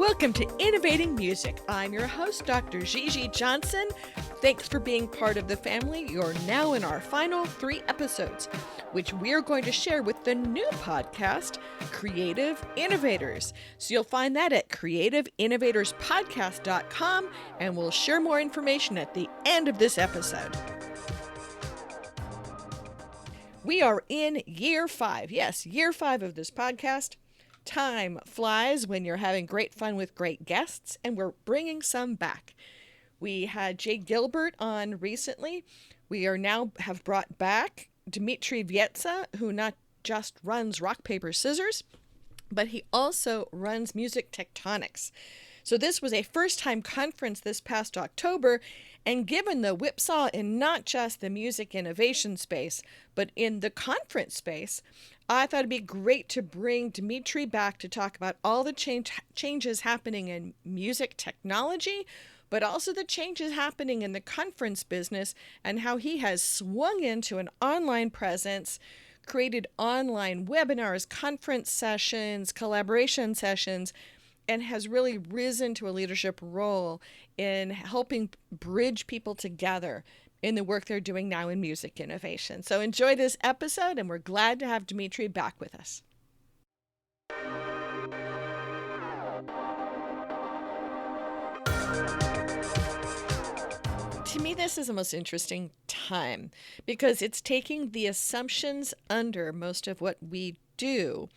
Welcome to Innovating Music. I'm your host, Dr. Gigi Johnson. Thanks for being part of the family. You're now in our final 3 episodes, which we're going to share with the new podcast, Creative Innovators. So you'll find that at creativeinnovatorspodcast.com, and we'll share more information at the end of this episode. We are in year 5. Yes, year 5 of this podcast. Time flies when you're having great fun with great guests, and we're bringing some back. We had Jay Gilbert on recently. We are now have brought back Dmitri Vietze, who not just runs Rock, Paper, Scissors, but he also runs Music Tectonics. So this was a first-time conference this past October, and given the whipsaw in not just the music innovation space, but in the conference space, I thought it'd be great to bring Dmitri back to talk about all the changes happening in music technology, but also the changes happening in the conference business and how he has swung into an online presence, created online webinars, conference sessions, collaboration sessions, and has really risen to a leadership role in helping bridge people together in the work they're doing now in music innovation. So enjoy this episode, and we're glad to have Dmitri back with us. To me, this is the most interesting time because it's taking the assumptions under most of what we do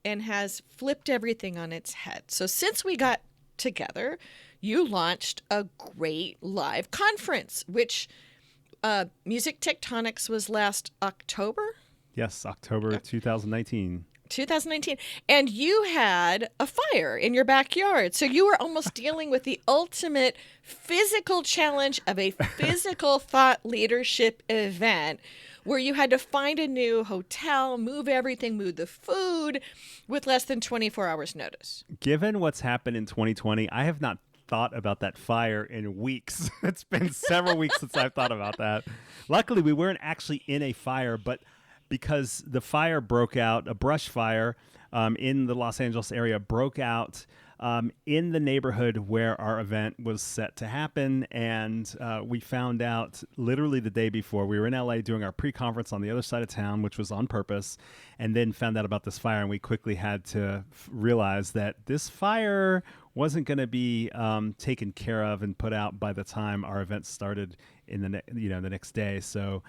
and has flipped everything on its head. So since we got together, you launched a great live conference, which Music Tectonics was last October? Yes, October 2019. 2019. And you had a fire in your backyard. So you were almost dealing with the ultimate physical challenge of a physical thought leadership event where you had to find a new hotel, move everything, move the food with less than 24 hours notice. Given what's happened in 2020, I have not thought about that fire in weeks. It's been several weeks since I've thought about that. Luckily, we weren't actually in a fire, but because the fire broke out, a brush fire in the Los Angeles area broke out in the neighborhood where our event was set to happen. And we found out literally the day before. We were in LA doing our pre-conference on the other side of town, which was on purpose, and then found out about this fire. And we quickly had to realize that this fire wasn't going to be taken care of and put out by the time our event started in the the next day. So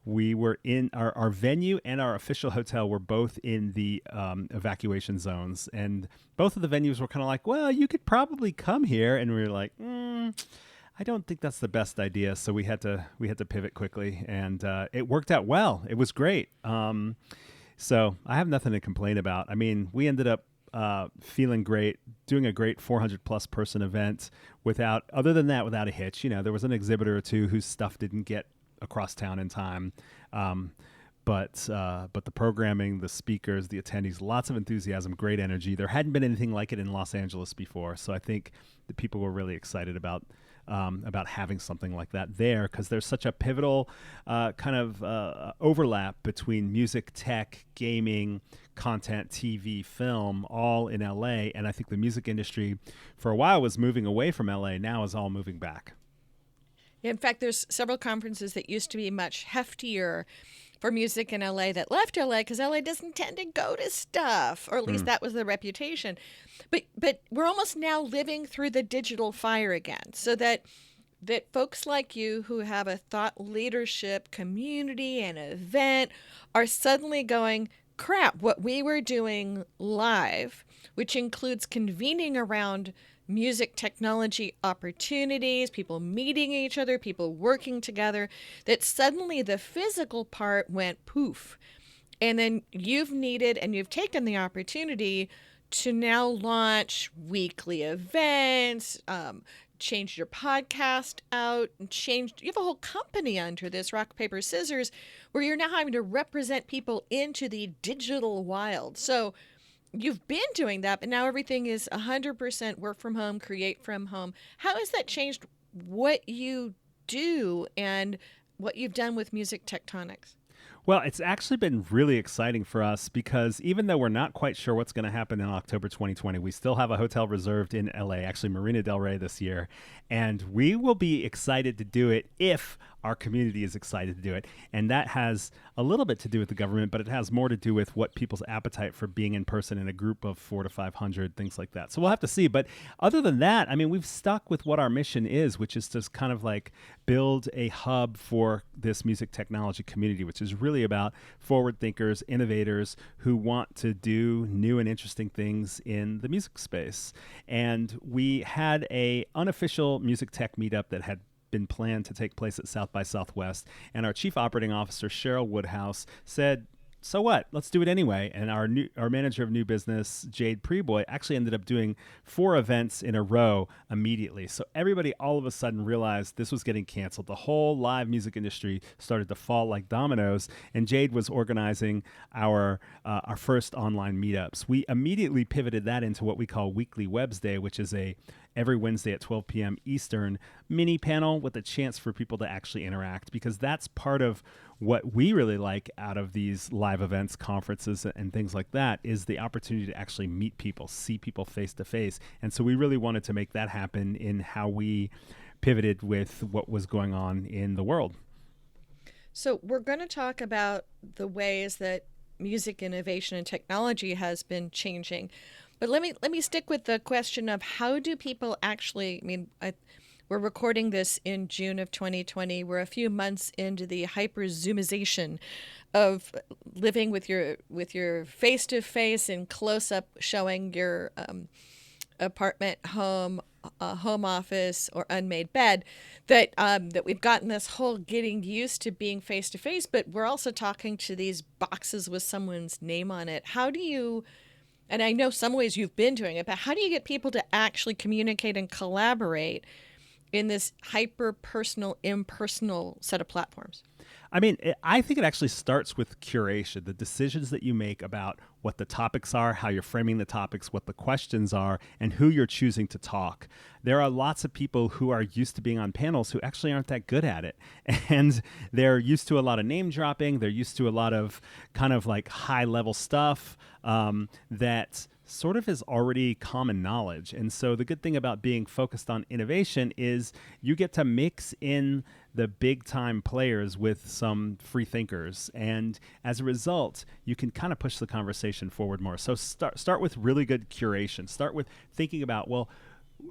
we were in our venue and our official hotel were both in the evacuation zones, and both of the venues were kind of like, well, you could probably come here, and we were like, I don't think that's the best idea. So we had to pivot quickly, and it worked out well. It was great. So I have nothing to complain about. I mean, we ended up feeling great, doing a great 400 plus person event without a hitch. There was an exhibitor or two whose stuff didn't get across town in time. But the programming, the speakers, the attendees, lots of enthusiasm, great energy. There hadn't been anything like it in Los Angeles before. So I think the people were really excited about having something like that there, because there's such a pivotal overlap between music, tech, gaming, content, TV, film, all in LA. And I think the music industry for a while was moving away from LA, now is all moving back. In fact, there's several conferences that used to be much heftier for music in LA that left LA because LA doesn't tend to go to stuff, or at least that was the reputation. But we're almost now living through the digital fire again, so that folks like you who have a thought leadership community and event are suddenly going, crap, what we were doing live, which includes convening around music technology opportunities, people meeting each other, people working together, that suddenly the physical part went poof. And then you've taken the opportunity to now launch weekly events, change your podcast out, you have a whole company under this, Rock, Paper, Scissors, where you're now having to represent people into the digital wild. So you've been doing that, but now everything is 100% work from home, create from home. How has that changed what you do and what you've done with Music Tectonics? Well, it's actually been really exciting for us because even though we're not quite sure what's going to happen in October 2020, we still have a hotel reserved in LA, actually Marina del Rey this year. And we will be excited to do it if our community is excited to do it. And that has a little bit to do with the government, but it has more to do with what people's appetite for being in person in a group of 400 to 500, things like that. So we'll have to see. But other than that, I mean, we've stuck with what our mission is, which is to kind of like build a hub for this music technology community, which is really about forward thinkers, innovators who want to do new and interesting things in the music space. And we had a unofficial music tech meetup that had been planned to take place at South by Southwest. And our chief operating officer, Cheryl Woodhouse, said, so what? Let's do it anyway. And our manager of new business, Jade Preboy, actually ended up doing 4 events in a row immediately. So everybody all of a sudden realized this was getting canceled. The whole live music industry started to fall like dominoes. And Jade was organizing our first online meetups. We immediately pivoted that into what we call Weekly Webs Day, which is every Wednesday at 12 p.m. Eastern mini panel with a chance for people to actually interact, because that's part of what we really like out of these live events, conferences, and things like that, is the opportunity to actually meet people, see people face to face. And so we really wanted to make that happen in how we pivoted with what was going on in the world. So we're going to talk about the ways that music innovation and technology has been changing. But let me stick with the question of how do people actually, we're recording this in June of 2020. We're a few months into the hyper-zoomization of living with your face-to-face and close-up, showing your apartment, home office, or unmade bed, that we've gotten this whole getting used to being face-to-face, but we're also talking to these boxes with someone's name on it. How do you... And I know some ways you've been doing it, but how do you get people to actually communicate and collaborate in this hyper-personal, impersonal set of platforms? I mean, I think it actually starts with curation, the decisions that you make about what the topics are, how you're framing the topics, what the questions are, and who you're choosing to talk. There are lots of people who are used to being on panels who actually aren't that good at it. And they're used to a lot of name dropping. They're used to a lot of kind of like high level stuff that sort of is already common knowledge. And so the good thing about being focused on innovation is you get to mix in the big time players with some free thinkers. And as a result, you can kind of push the conversation forward more. So start with really good curation. Start with thinking about, well,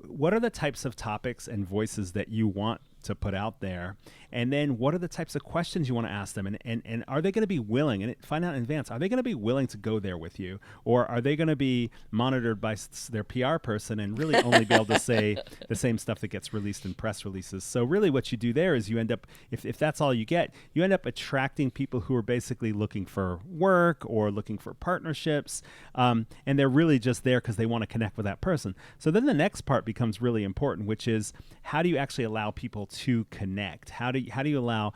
what are the types of topics and voices that you want to put out there? And then what are the types of questions you want to ask them? And are they going to be willing, and find out in advance, are they going to be willing to go there with you? Or are they going to be monitored by their PR person and really only be able to say the same stuff that gets released in press releases? So really what you do there is you end up, if that's all you get, you end up attracting people who are basically looking for work or looking for partnerships. And they're really just there because they want to connect with that person. So then the next part becomes really important, which is how do you actually allow people to connect? How do you allow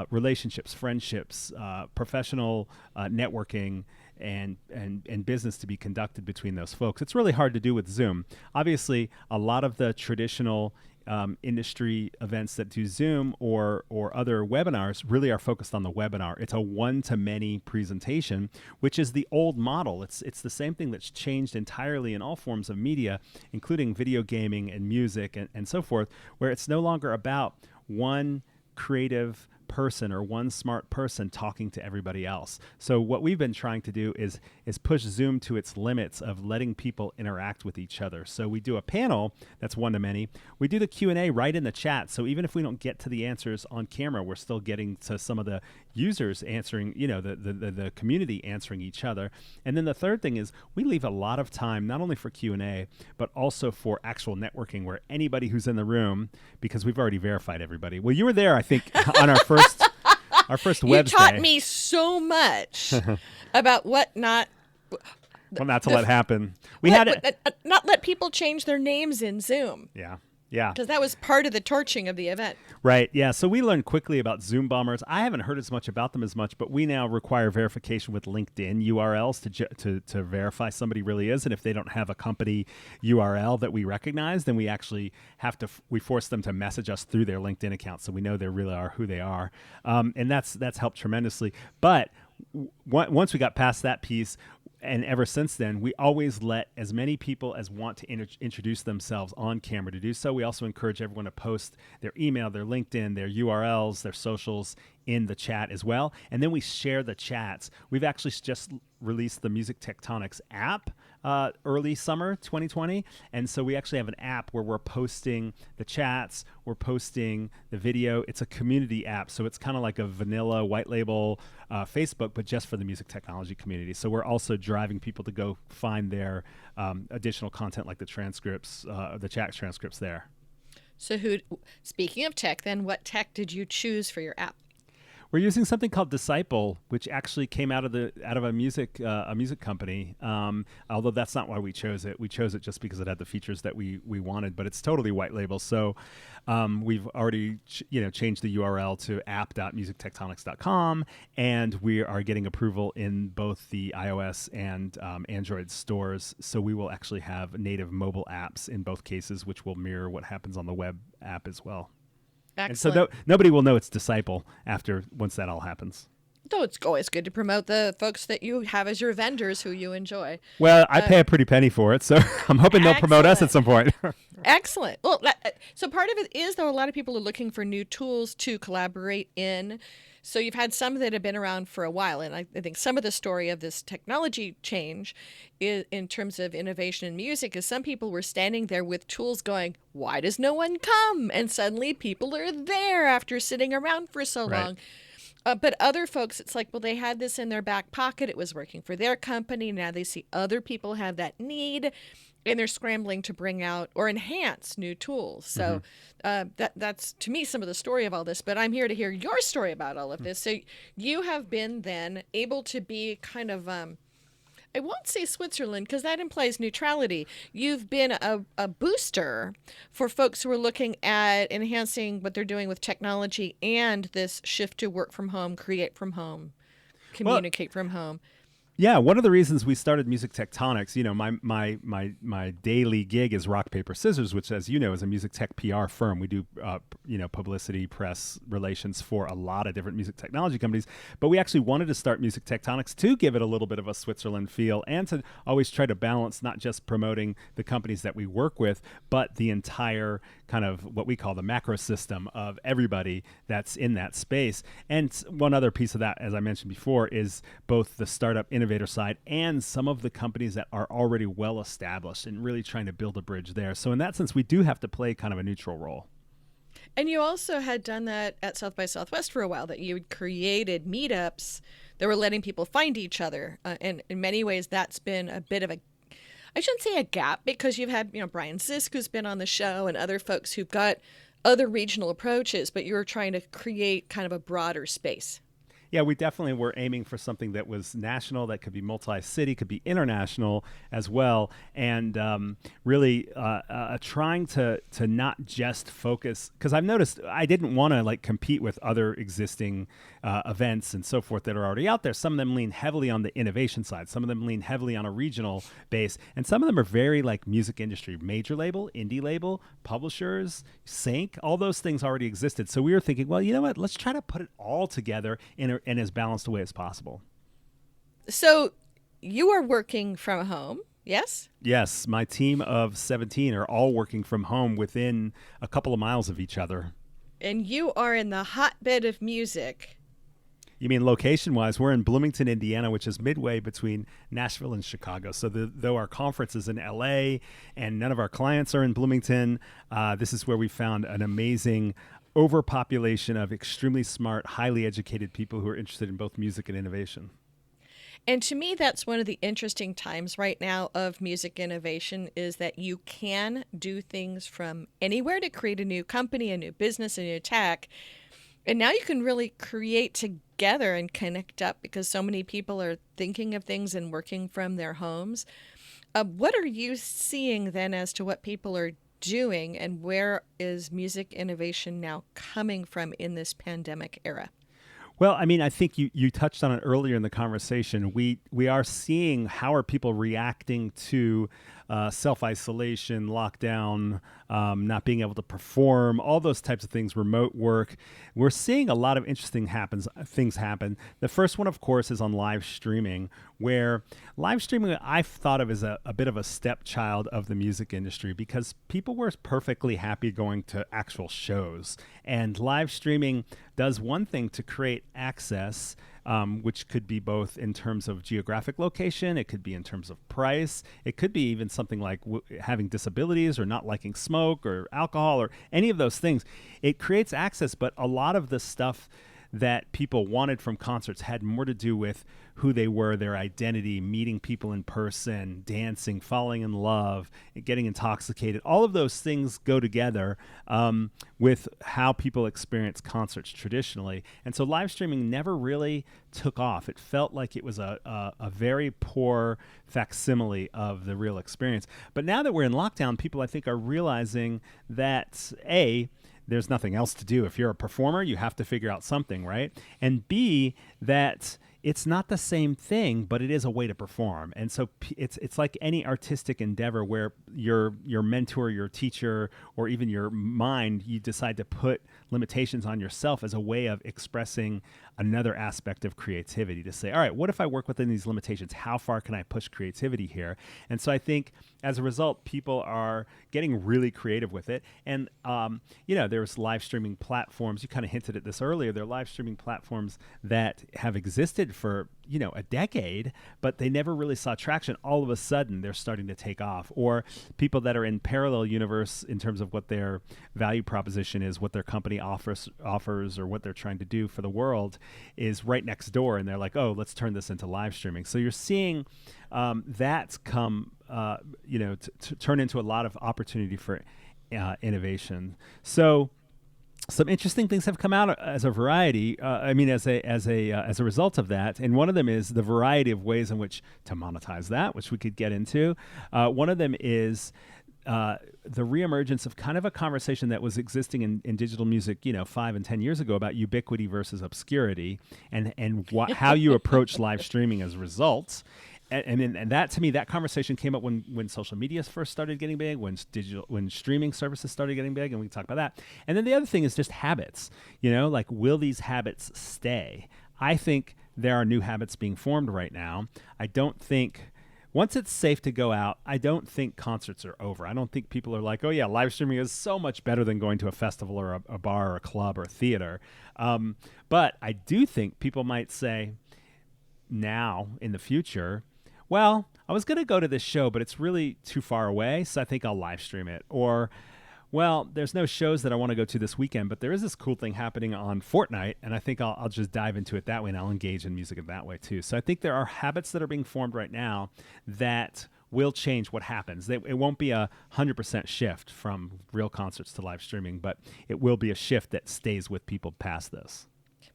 relationships, friendships, professional networking, and business to be conducted between those folks? It's really hard to do with Zoom. Obviously, a lot of the traditional industry events that do Zoom or other webinars really are focused on the webinar. It's a one-to-many presentation, which is the old model. It's the same thing that's changed entirely in all forms of media, including video gaming and music and so forth, where it's no longer about one creative person or one smart person talking to everybody else. So what we've been trying to do is push Zoom to its limits of letting people interact with each other. So we do a panel that's one-to-many. We do the Q&A right in the chat. So even if we don't get to the answers on camera, we're still getting to some of the users answering, the community answering each other. And then the third thing is we leave a lot of time, not only for Q&A, but also for actual networking, where anybody who's in the room, because we've already verified everybody. Well, you were there, I think, on our first Webs Day. You taught me so much about what not... Well, not to let happen. Not let people change their names in Zoom. Yeah. Yeah. Because that was part of the torching of the event. Right. Yeah. So we learned quickly about Zoom bombers. I haven't heard as much about them as much, but we now require verification with LinkedIn URLs to verify somebody really is. And if they don't have a company URL that we recognize, then we actually have to we force them to message us through their LinkedIn account, so we know they really are who they are. And that's helped tremendously. But once we got past that piece, and ever since then, we always let as many people as want to introduce themselves on camera to do so. We also encourage everyone to post their email, their LinkedIn, their URLs, their socials in the chat as well. And then we share the chats. We've actually just released the Music Tectonics app early summer 2020. And so we actually have an app where we're posting the chats, we're posting the video. It's a community app. So it's kind of like a vanilla white label Facebook, but just for the music technology community. So we're also driving people to go find their additional content like the transcripts, the chat transcripts there. So speaking of tech, then what tech did you choose for your app? We're using something called Disciple, which actually came out of a music company. Although that's not why we chose it. We chose it just because it had the features that we wanted. But it's totally white label. So we've already changed the URL to app.musictectonics.com, and we are getting approval in both the iOS and Android stores. So we will actually have native mobile apps in both cases, which will mirror what happens on the web app as well. Excellent. And so nobody will know it's Disciple once that all happens. Though it's always good to promote the folks that you have as your vendors who you enjoy. Well, I pay a pretty penny for it, so I'm hoping they'll promote us at some point. Excellent. Well, so part of it is, though, a lot of people are looking for new tools to collaborate in. So you've had some that have been around for a while, and I think some of the story of this technology change is, in terms of innovation in music, is some people were standing there with tools going, why does no one come? And suddenly people are there after sitting around for so long. But other folks, it's like, well, they had this in their back pocket. It was working for their company. Now they see other people have that need, and they're scrambling to bring out or enhance new tools. So that's, to me, some of the story of all this. But I'm here to hear your story about all of this. So you have been then able to be kind of, I won't say Switzerland because that implies neutrality. You've been a booster for folks who are looking at enhancing what they're doing with technology and this shift to work from home, create from home, communicate from home. Yeah, one of the reasons we started Music Tectonics, my daily gig is Rock, Paper, Scissors, which, as you know, is a music tech PR firm. We do, publicity, press relations for a lot of different music technology companies. But we actually wanted to start Music Tectonics to give it a little bit of a Switzerland feel and to always try to balance not just promoting the companies that we work with, but the entire kind of what we call the macro system of everybody that's in that space. And one other piece of that, as I mentioned before, is both the startup innovator side and some of the companies that are already well established and really trying to build a bridge there. So in that sense, we do have to play kind of a neutral role. And you also had done that at South by Southwest for a while, that you had created meetups that were letting people find each other. And in many ways, that's been a bit of I shouldn't say a gap, because you've had, Brian Zisk, who's been on the show, and other folks who've got other regional approaches, but you're trying to create kind of a broader space. Yeah, we definitely were aiming for something that was national, that could be multi-city, could be international as well, and really trying to not just focus, because I've noticed I didn't want to compete with other existing events and so forth that are already out there. Some of them lean heavily on the innovation side, some of them lean heavily on a regional base, and some of them are very music industry, major label, indie label, publishers, sync, all those things already existed. So we were thinking, well, you know what, let's try to put it all together in as balanced a way as possible. So you are working from home, yes? Yes, my team of 17 are all working from home within a couple of miles of each other. And you are in the hotbed of music. You mean location-wise? We're in Bloomington, Indiana, which is midway between Nashville and Chicago. So though our conference is in LA and none of our clients are in Bloomington, this is where we found an amazing overpopulation of extremely smart, highly educated people who are interested in both music and innovation. And to me, that's one of the interesting times right now of music innovation, is that you can do things from anywhere to create a new company, a new business, a new tech. And now you can really create together and connect up, because so many people are thinking of things and working from their homes. What are you seeing then as to what people are doing, and where is music innovation now coming from in this pandemic era? Well, I mean, I think you touched on it earlier in the conversation. We are seeing how are people reacting to self-isolation, lockdown, not being able to perform, all those types of things, remote work. We're seeing a lot of interesting things happen. The first one, of course, is on live streaming, where live streaming I've thought of as a bit of a stepchild of the music industry, because people were perfectly happy going to actual shows. And live streaming does one thing to create access, which could be both in terms of geographic location, it could be in terms of price, it could be even something like having disabilities or not liking smoke or alcohol or any of those things. It creates access, but a lot of the stuff that people wanted from concerts had more to do with who they were, their identity, meeting people in person, dancing, falling in love, getting intoxicated. All of those things go together with how people experience concerts traditionally. And so live streaming never really took off. It felt like it was a very poor facsimile of the real experience. But now that we're in lockdown, people, I think, are realizing that, A, there's nothing else to do. If you're a performer, you have to figure out something, right? And B, that it's not the same thing, but it is a way to perform. And so it's like any artistic endeavor where your mentor, your teacher, or even your mind, you decide to put limitations on yourself as a way of expressing another aspect of creativity, to say, all right, what if I work within these limitations? How far can I push creativity here? And so I think as a result, people are getting really creative with it. And, there's live streaming platforms. You kind of hinted at this earlier. There are live streaming platforms that have existed for, a decade, but they never really saw traction. All of a sudden, they're starting to take off. Or people that are in parallel universe in terms of what their value proposition is, what their company offers, or what they're trying to do for the world is right next door. And they're like, oh, let's turn this into live streaming. So you're seeing that's come, to turn into a lot of opportunity for innovation. So some interesting things have come out as a variety. As a result of that, and one of them is the variety of ways in which to monetize that, which we could get into. One of them is the reemergence of kind of a conversation that was existing in digital music, 5 and 10 years ago, about ubiquity versus obscurity, and how you approach live streaming as a result. And that, to me, that conversation came up when social media first started getting big, when streaming services started getting big, and we can talk about that. And then the other thing is just habits. Like, will these habits stay? I think there are new habits being formed right now. I don't think, once it's safe to go out, I don't think concerts are over. I don't think people are like, oh yeah, live streaming is so much better than going to a festival or a bar or a club or a theater. But I do think people might say now in the future, well, I was going to go to this show, but it's really too far away, so I think I'll live stream it. Or, well, there's no shows that I want to go to this weekend, but there is this cool thing happening on Fortnite, and I think I'll just dive into it that way, and I'll engage in music in that way too. So I think there are habits that are being formed right now that will change what happens. It won't be 100% shift from real concerts to live streaming, but it will be a shift that stays with people past this.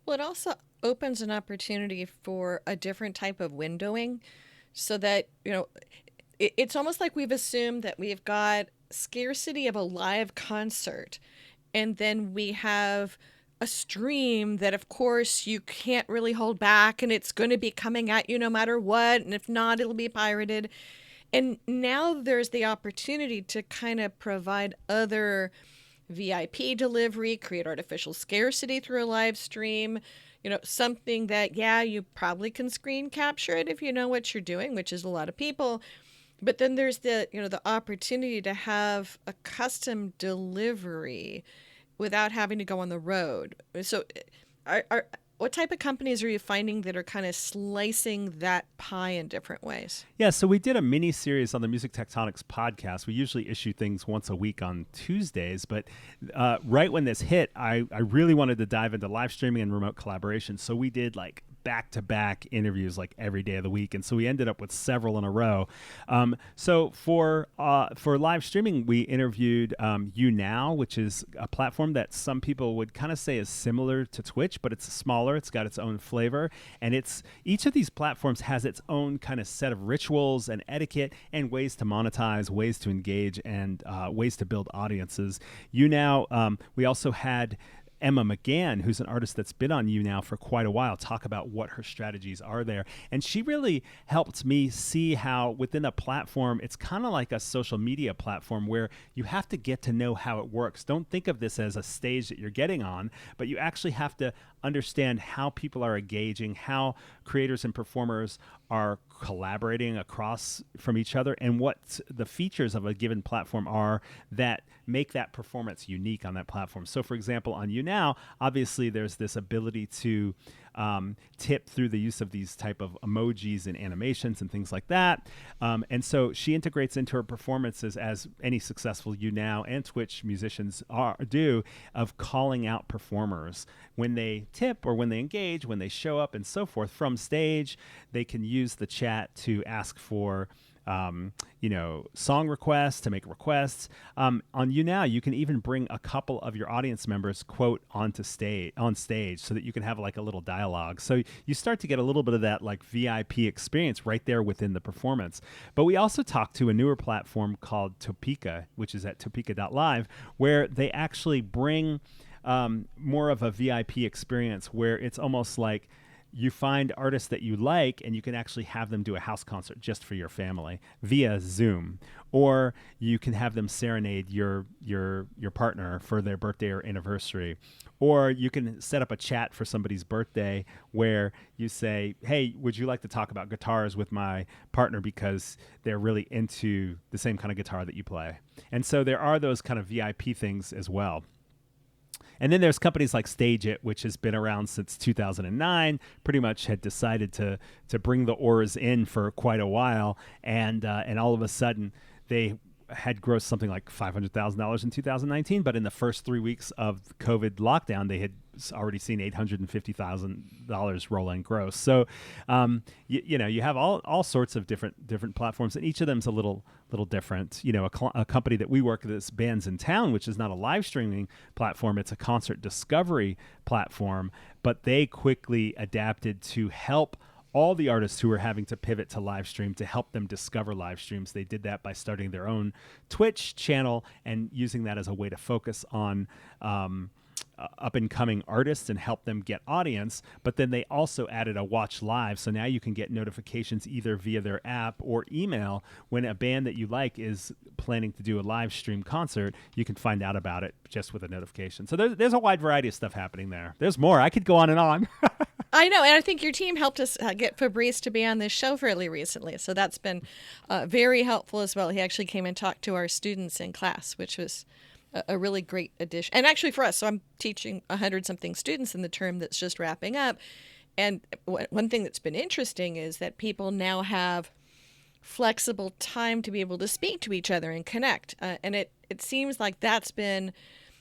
Well, it also opens an opportunity for a different type of windowing, so that, it's almost like we've assumed that we've got scarcity of a live concert, and then we have a stream that, of course, you can't really hold back, and it's going to be coming at you no matter what, and if not, it'll be pirated. And now there's the opportunity to kind of provide other VIP delivery, create artificial scarcity through a live stream, something that, you probably can screen capture it if you know what you're doing, which is a lot of people. But then there's the opportunity to have a custom delivery without having to go on the road. So what type of companies are you finding that are kind of slicing that pie in different ways? Yeah, so we did a mini series on the Music Tectonics podcast. We usually issue things once a week on Tuesdays, but right when this hit, I really wanted to dive into live streaming and remote collaboration. So we did like back-to-back interviews like every day of the week, and so we ended up with several in a row. So for live streaming, we interviewed YouNow, which is a platform that some people would kind of say is similar to Twitch, but it's smaller. It's got its own flavor, and each of these platforms has its own kind of set of rituals and etiquette and ways to monetize, ways to engage, and ways to build audiences. YouNow, we also had Emma McGann, who's an artist that's been on YouNow for quite a while, talk about what her strategies are there. And she really helped me see how within a platform, it's kind of like a social media platform where you have to get to know how it works. Don't think of this as a stage that you're getting on, but you actually have to understand how people are engaging, how creators and performers are collaborating across from each other, and what the features of a given platform are that make that performance unique on that platform. So for example, on YouNow, obviously there's this ability to tip through the use of these type of emojis and animations and things like that. And so she integrates into her performances, as any successful YouNow and Twitch musicians do, of calling out performers when they tip or when they engage, when they show up and so forth from stage. They can use the chat to ask for song requests, to make requests. On YouNow, you can even bring a couple of your audience members, quote, on stage so that you can have like a little dialogue. So you start to get a little bit of that like VIP experience right there within the performance. But we also talked to a newer platform called Topeka, which is at topeka.live, where they actually bring more of a VIP experience where it's almost like you find artists that you like and you can actually have them do a house concert just for your family via Zoom, or you can have them serenade your partner for their birthday or anniversary, or you can set up a chat for somebody's birthday where you say, hey, would you like to talk about guitars with my partner because they're really into the same kind of guitar that you play. And so there are those kind of VIP things as well. And then there's companies like Stage It, which has been around since 2009, pretty much had decided to bring the auras in for quite a while. And all of a sudden, they had grossed something like $500,000 in 2019. But in the first 3 weeks of COVID lockdown, they had already seen $850,000 roll in gross. So, you have all sorts of different platforms, and each of them's a little different. A company that we work with is Bands in Town, which is not a live streaming platform. It's a concert discovery platform, but they quickly adapted to help all the artists who were having to pivot to live stream to help them discover live streams. They did that by starting their own Twitch channel and using that as a way to focus on up-and-coming artists and help them get audience. But then they also added a watch live, so now you can get notifications either via their app or email when a band that you like is planning to do a live stream concert. You can find out about it just with a notification. So there's a wide variety of stuff happening there. There's more. I could go on and on. I know, and I think your team helped us get Fabrice to be on this show fairly recently, so that's been very helpful as well. He actually came and talked to our students in class, which was a really great addition. And actually for us, so I'm teaching 100-something students in the term that's just wrapping up, and one thing that's been interesting is that people now have flexible time to be able to speak to each other and connect, and it seems like that's been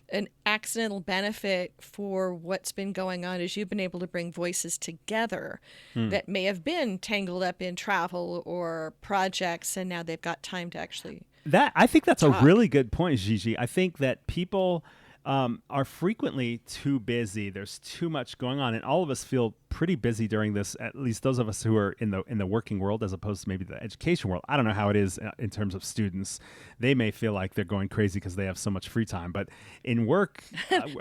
an accidental benefit for what's been going on as you've been able to bring voices together that may have been tangled up in travel or projects, and now they've got time to actually I think that's talk. a really good point, Gigi. I think that people are frequently too busy. There's too much going on, and all of us feel pretty busy during this, at least those of us who are in the working world as opposed to maybe the education world. I don't know how it is in terms of students. They may feel like they're going crazy because they have so much free time, but in work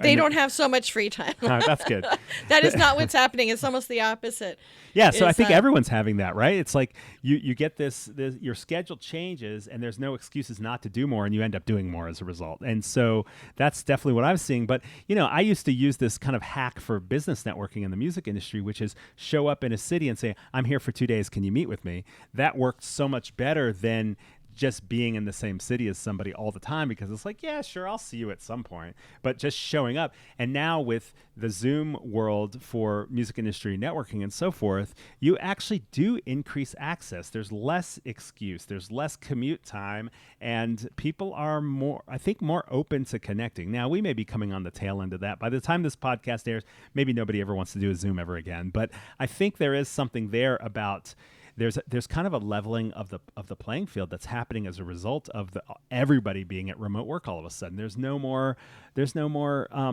they don't have so much free time. That's good. That is not what's happening. It's almost the opposite. Yeah, so I think everyone's having that, right? It's like you get this your schedule changes and there's no excuses not to do more, and you end up doing more as a result. And so that's definitely what I'm seeing. But I used to use this kind of hack for business networking in the music industry, which is show up in a city and say, I'm here for 2 days, can you meet with me? That worked so much better than just being in the same city as somebody all the time, because it's like, yeah, sure, I'll see you at some point, but just showing up. And now with the Zoom world for music industry networking and so forth, you actually do increase access. There's less excuse, there's less commute time, and people are more, I think, more open to connecting. Now, we may be coming on the tail end of that. By the time this podcast airs, maybe nobody ever wants to do a Zoom ever again, but I think there is something there about there's kind of a leveling of the playing field that's happening as a result of everybody being at remote work all of a sudden. There's no more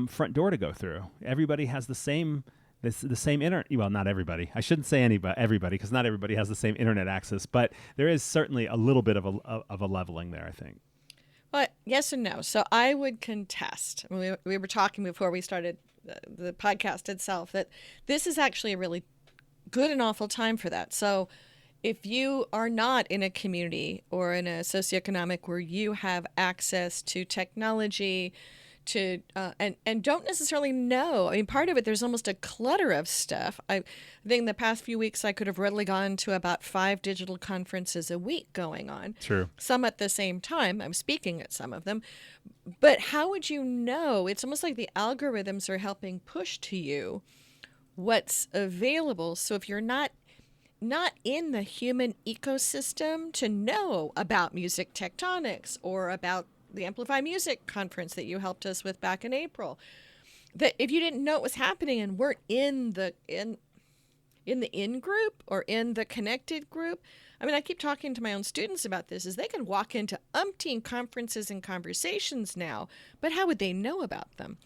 front door to go through. Everybody has the same internet. Well, not everybody. I shouldn't say everybody, because not everybody has the same internet access. But there is certainly a little bit of a leveling there, I think. Well, yes and no. So I would contest. We were talking before we started the podcast itself that this is actually a really good and awful time for that. So if you are not in a community or in a socioeconomic where you have access to technology, and don't necessarily know. I mean, part of it, there's almost a clutter of stuff. I think in the past few weeks, I could have readily gone to about 5 digital conferences a week going on. True. Some at the same time. I'm speaking at some of them. But how would you know? It's almost like the algorithms are helping push to you what's available. So if you're not in the human ecosystem to know about music Tectonics or about the Amplify Music conference that you helped us with back in April, that if you didn't know it was happening and weren't in the in group or in the connected group, I mean, I keep talking to my own students about this, is they can walk into umpteen conferences and conversations now, but how would they know about them?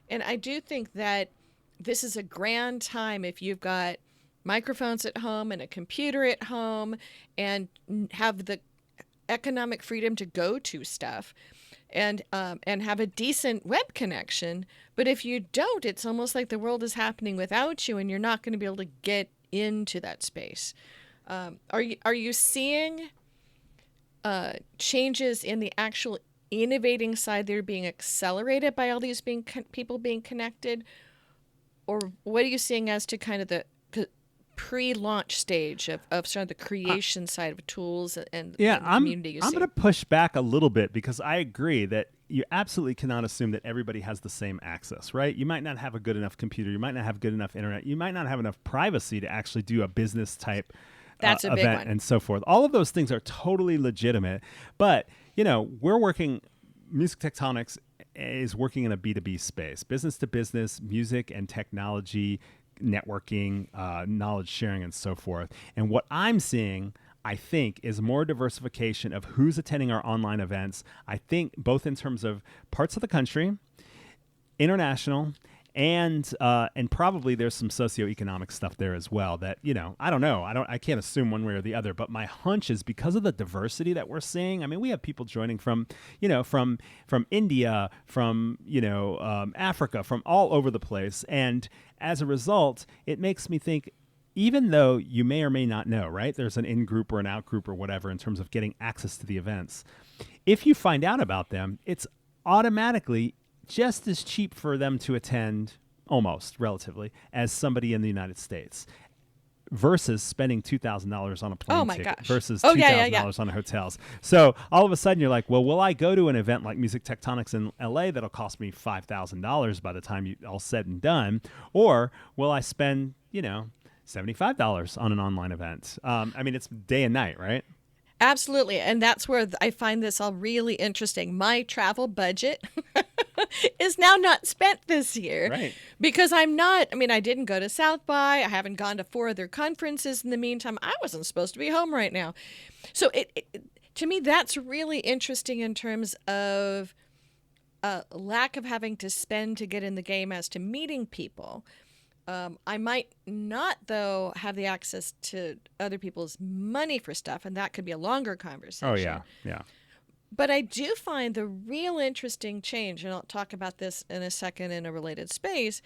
And I do think that this is a grand time if you've got microphones at home and a computer at home and have the economic freedom to go to stuff and have a decent web connection. But if you don't, it's almost like the world is happening without you and you're not going to be able to get into that space. Are you seeing changes in the actual innovating side that are being accelerated by all these people being connected? Or what are you seeing as to kind of the pre-launch stage of sort of the creation side of tools and the community you see? I'm going to push back a little bit, because I agree that you absolutely cannot assume that everybody has the same access, right? You might not have a good enough computer. You might not have good enough internet. You might not have enough privacy to actually do a business type That's a big event one. and so forth. All of those things are totally legitimate. But, Music Tectonics is working in a B2B space, business to business, music and technology, networking, knowledge sharing, and so forth. And what I'm seeing, I think, is more diversification of who's attending our online events. I think both in terms of parts of the country, international, and probably there's some socioeconomic stuff there as well that, I don't know. I can't assume one way or the other, but my hunch is because of the diversity that we're seeing. I mean, we have people joining from India, from, Africa, from all over the place. And as a result, it makes me think, even though you may or may not know, right? There's an in-group or an out-group or whatever in terms of getting access to the events. If you find out about them, it's automatically just as cheap for them to attend, almost relatively, as somebody in the United States, versus spending $2,000 on a plane ticket versus $2,000 on hotels. So all of a sudden you're like, well, will I go to an event like Music Tectonics in LA that'll cost me $5,000 by the time all said and done, or will I spend, $75 on an online event? I mean, it's day and night, right? Absolutely. And that's where I find this all really interesting. My travel budget is now not spent this year. Right. Because I didn't go to South by. I haven't gone to 4 other conferences in the meantime. I wasn't supposed to be home right now. So to me, that's really interesting in terms of lack of having to spend to get in the game as to meeting people. I might not, though, have the access to other people's money for stuff, and that could be a longer conversation. Oh, yeah, yeah. But I do find the real interesting change, and I'll talk about this in a second in a related space,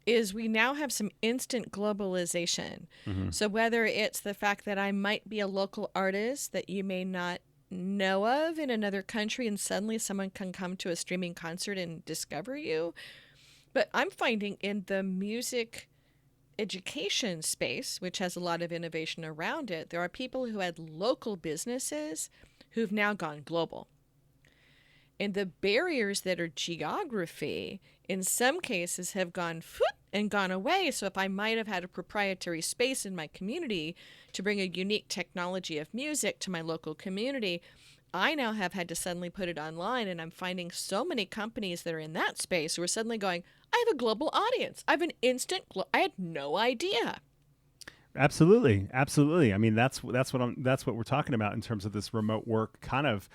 is we now have some instant globalization. Mm-hmm. So whether it's the fact that I might be a local artist that you may not know of in another country, and suddenly someone can come to a streaming concert and discover you. But I'm finding in the music education space, which has a lot of innovation around it, there are people who had local businesses who've now gone global. And the barriers that are geography, in some cases, have gone and gone away. So if I might have had a proprietary space in my community to bring a unique technology of music to my local community, I now have had to suddenly put it online. And I'm finding so many companies that are in that space who are suddenly going, I have a global audience. I have an instant, I had no idea. Absolutely. I mean, that's what we're talking about in terms of this remote work kind of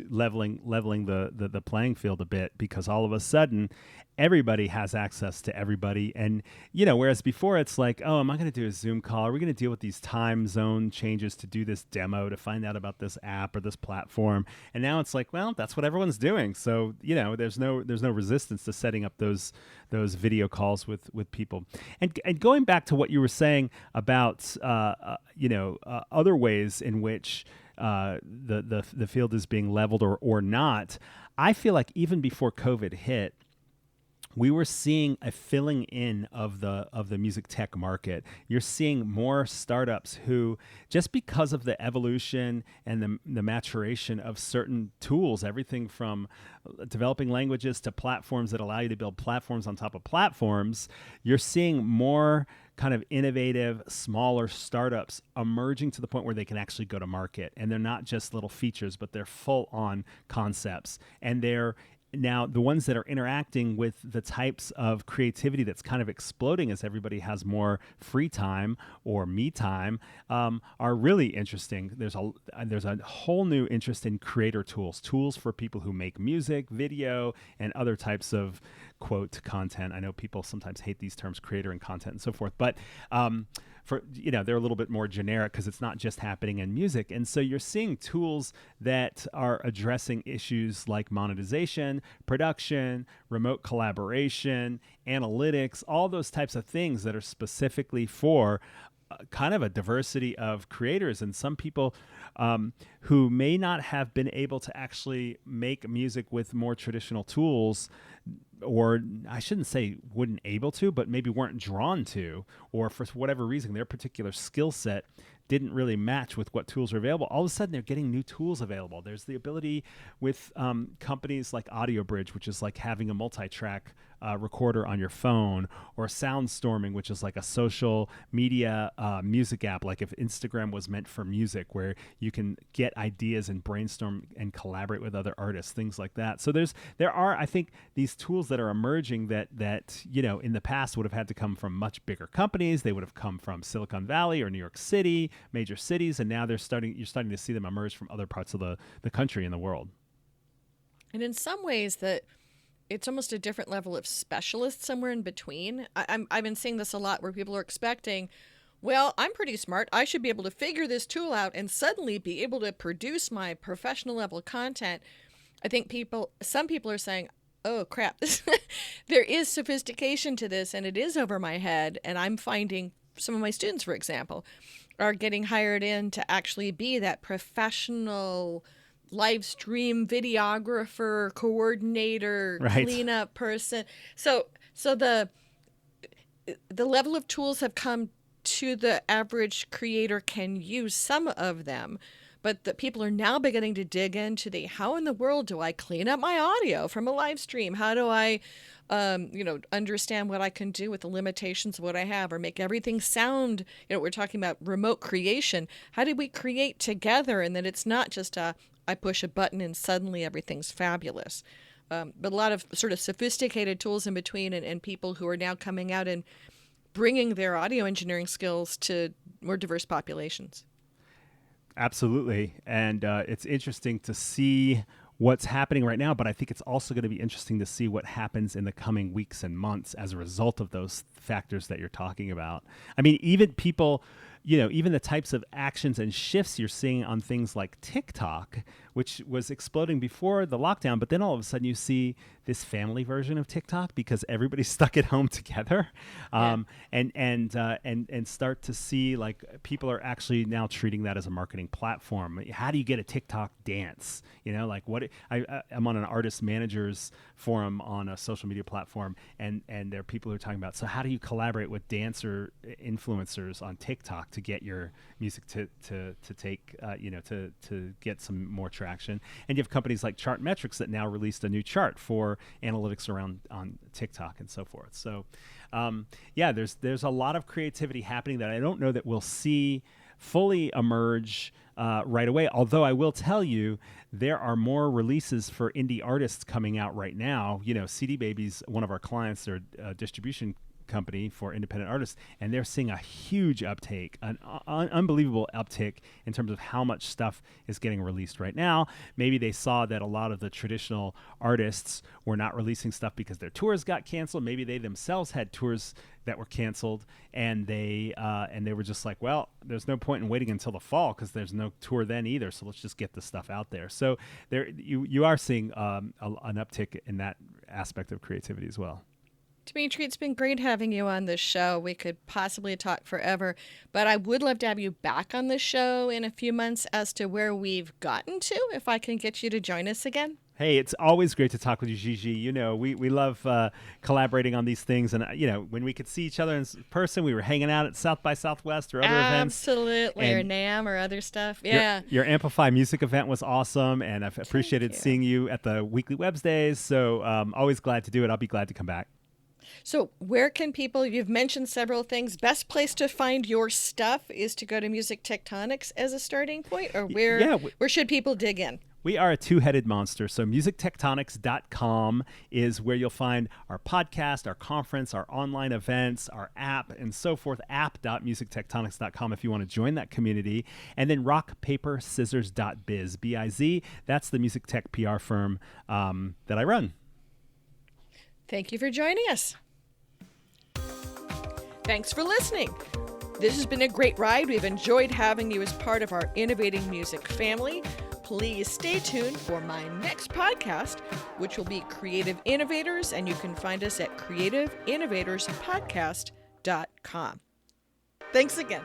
leveling the playing field a bit, because all of a sudden everybody has access to everybody. And, whereas before it's like, oh, am I going to do a Zoom call? Are we going to deal with these time zone changes to do this demo, to find out about this app or this platform? And now it's like, well, that's what everyone's doing. So, there's no resistance to setting up those video calls with people. And going back to what you were saying about, other ways in which the field is being leveled or not, I feel like even before COVID hit, we were seeing a filling in of the music tech market. You're seeing more startups who, just because of the evolution and the maturation of certain tools, everything from developing languages to platforms that allow you to build platforms on top of platforms, you're seeing more kind of innovative, smaller startups emerging to the point where they can actually go to market. And they're not just little features, but they're full-on concepts. And they're now the ones that are interacting with the types of creativity that's kind of exploding as everybody has more free time or me time, are really interesting. There's a whole new interest in creator tools for people who make music, video, and other types of quote content. I know people sometimes hate these terms, creator and content and so forth, but they're a little bit more generic because it's not just happening in music. And so you're seeing tools that are addressing issues like monetization, production, remote collaboration, analytics, all those types of things that are specifically for kind of a diversity of creators. And some people who may not have been able to actually make music with more traditional tools, or I shouldn't say wouldn't able to, but maybe weren't drawn to, or for whatever reason, their particular skill set didn't really match with what tools are available. All of a sudden, they're getting new tools available. There's the ability with companies like AudioBridge, which is like having a multi-track recorder on your phone, or Soundstorming, which is like a social media music app, like if Instagram was meant for music, where you can get ideas and brainstorm and collaborate with other artists, things like that. So there are, I think, these tools that are emerging that in the past would have had to come from much bigger companies. They would have come from Silicon Valley or New York City, major cities, and now you're starting to see them emerge from other parts of the country and the world. And in some ways that it's almost a different level of specialist somewhere in between. I've been seeing this a lot where people are expecting, well, I'm pretty smart. I should be able to figure this tool out and suddenly be able to produce my professional level content. I think some people are saying, oh, crap, there is sophistication to this and it is over my head. And I'm finding some of my students, for example, are getting hired in to actually be that professional live stream videographer, coordinator, right, cleanup person. So the level of tools have come to the average creator can use some of them, but the people are now beginning to dig into how in the world do I clean up my audio from a live stream? How do I understand what I can do with the limitations of what I have, or make everything sound, we're talking about remote creation. How do we create together? And that it's not just I push a button and suddenly everything's fabulous. But a lot of sort of sophisticated tools in between, and people who are now coming out and bringing their audio engineering skills to more diverse populations. Absolutely. And it's interesting to see what's happening right now, but I think it's also going to be interesting to see what happens in the coming weeks and months as a result of those factors that you're talking about. I mean, even people, even the types of actions and shifts you're seeing on things like TikTok, which was exploding before the lockdown, but then all of a sudden you see this family version of TikTok because everybody's stuck at home together, and start to see like people are actually now treating that as a marketing platform. How do you get a TikTok dance? You know, like I'm on an artist managers forum on a social media platform, and there are people who are talking about, so how do you collaborate with dancer influencers on TikTok to get your music to take to get some more traction? And you have companies like Chartmetrics that now released a new chart for analytics around on TikTok and so forth. So there's a lot of creativity happening that I don't know that we'll see fully emerge right away. Although I will tell you, there are more releases for indie artists coming out right now. You know, CD Baby's one of our clients, they're a distribution company for independent artists, and they're seeing a huge uptake, an unbelievable uptick in terms of how much stuff is getting released right now. Maybe they saw that a lot of the traditional artists were not releasing stuff because their tours got canceled. Maybe they themselves had tours that were canceled, and they were just like, well, there's no point in waiting until the fall because there's no tour then either, so let's just get the stuff out there. So there you are seeing an uptick in that aspect of creativity as well. Dmitri, it's been great having you on this show. We could possibly talk forever, but I would love to have you back on the show in a few months as to where we've gotten to, if I can get you to join us again. Hey, it's always great to talk with you, Gigi. You know, we love collaborating on these things. And, you know, when we could see each other in person, we were hanging out at South by Southwest or other events. Absolutely, or NAMM or other stuff. Yeah. Your Amplify Music event was awesome, and I've appreciated seeing you at the Weekly Webs Days. So always glad to do it. I'll be glad to come back. So where can people, you've mentioned several things, best place to find your stuff is to go to Music Tectonics as a starting point, or where should people dig in? We are a two-headed monster, so musictectonics.com is where you'll find our podcast, our conference, our online events, our app, and so forth, app.musictectonics.com if you want to join that community. And then rockpaperscissors.biz, B-I-Z, that's the music tech PR firm that I run. Thank you for joining us. Thanks for listening. This has been a great ride. We've enjoyed having you as part of our Innovating Music family. Please stay tuned for my next podcast, which will be Creative Innovators, and you can find us at creativeinnovatorspodcast.com. Thanks again.